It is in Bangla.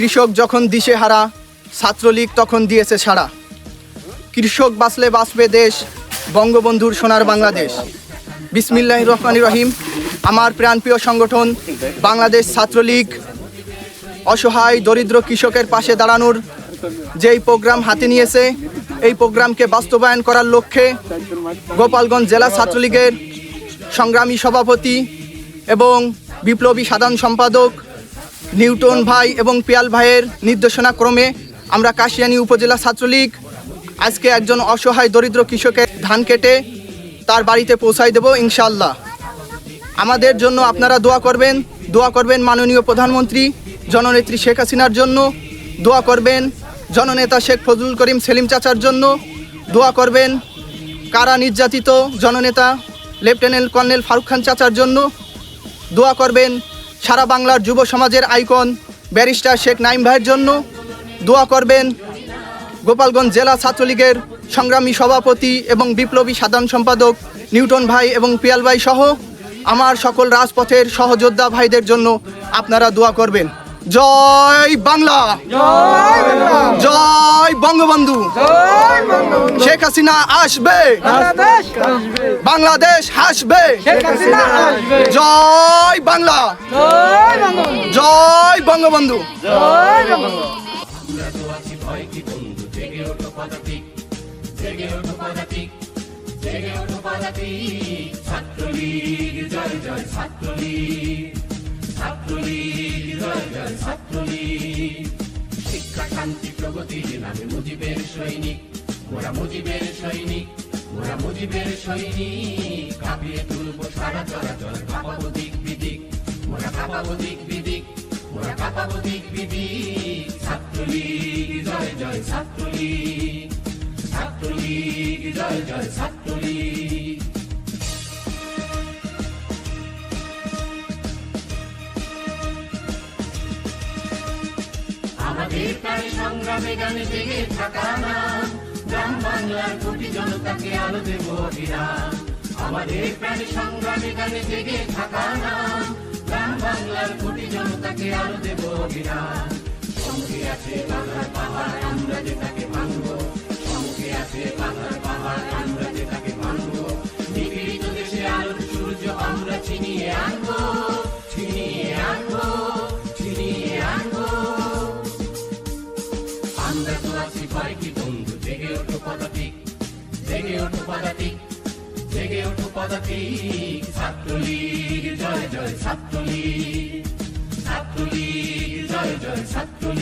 কৃষক যখন দিশেহারা, ছাত্রলীগ তখন দিয়েছে সাড়া। কৃষক বাঁচলে বাঁচবে দেশ, বঙ্গবন্ধুর সোনার বাংলাদেশ। বিসমিল্লাহির রহমানির রহিম। আমার প্রাণপ্রিয় সংগঠন বাংলাদেশ ছাত্রলীগ অসহায় দরিদ্র কৃষকের পাশে দাঁড়ানোর যেই প্রোগ্রাম হাতে নিয়েছে, এই প্রোগ্রামকে বাস্তবায়ন করার লক্ষ্যে গোপালগঞ্জ জেলা ছাত্রলীগের সংগ্রামী সভাপতি এবং বিপ্লবী সাধারণ সম্পাদক নিউটন ভাই এবং পিয়াল ভাইয়ের নির্দেশনা ক্রমে আমরা কাশিয়ানী উপজেলা ছাত্রলীগ আজকে একজন অসহায় দরিদ্র কৃষকের ধান কেটে তার বাড়িতে পৌঁছাই দেব ইনশাআল্লাহ। আমাদের জন্য আপনারা দোয়া করবেন মাননীয় প্রধানমন্ত্রী জননেত্রী শেখ হাসিনার জন্য, দোয়া করবেন জননেতা শেখ ফজলুল করিম সেলিম চাচার জন্য, দোয়া করবেন কারা নির্যাতিত জননেতা লেফটেন্যান্ট কর্নেল ফারুক খান চাচার জন্য, দোয়া করবেন সারা বাংলার যুব সমাজের আইকন ব্যারিস্টার শেখ নাইম ভাইয়ের জন্য, দোয়া করবেন গোপালগঞ্জ জেলা ছাত্রলীগের সংগ্রামী সভাপতি এবং বিপ্লবী সাধারণ সম্পাদক নিউটন ভাই এবং পিয়াল ভাই সহ আমার সকল রাজপথের সহযোদ্ধা ভাইদের জন্য আপনারা দোয়া করবেন। জয় বাংলা, জয় বঙ্গবন্ধু, শেখ হাসিনা আসবে, বাংলাদেশ হাসবে। জয় বাংলা, জয় বঙ্গবন্ধু। ছাত্রলীগ জয় জয় ছাত্রলীগ, ছাত্রলীগ জয় জয় ছাত্রলীগ। শিক্ষা শান্তি প্রগতির নামে মুজিবের সৈনিক, মোরা মুজিবের সৈনিক, মোরা মুজিবের সৈনিক। কাঁপিয়ে তুলব সারা চরাচর, কাঁপাবো দিক বিদিক, মোরা কাঁপাবো দিক বিদিক, মোরা কাঁপাবো দিক বিদিক। ছাত্রলীগ জয় জয় ছাত্রলীগ, ছাত্রলীগ জয় জয় ছাত্রলীগ। আমাদের প্রায় সংগ্রামে গানে জেগে থাকা নাম, গ্রাম বাংলার কোটি জনতাকে আলো দেব অবিরাম। আমাদের প্রায় সংগ্রামে গানে জেগে থাকা নাম, গ্রাম বাংলার কোটি জনতাকে আলো দেব অবিরাম। সঙ্গে আছে বাংলার পাহাড়, আমরা যে তাকে মানব, সঙ্গে আছে বাংলার পাহাড়, আমরা যে তাকে মানব। নিপীড়িত দেশে আলোর সূর্য আমরা ছিনিয়ে আনবো, ছিনিয়ে আনবো, ছিনিয়ে আনবো। আমরা তো আছি কয়েকটি বন্ধু, জেগে ওঠো পদাতিক, জেগে ওঠো পদাতিক, জেগে ওঠো পদাতিক। ছাত্রলীগ জয় জয় ছাত্রলীগ, ছাত্রলীগ জয় জয় ছাত্রলীগ।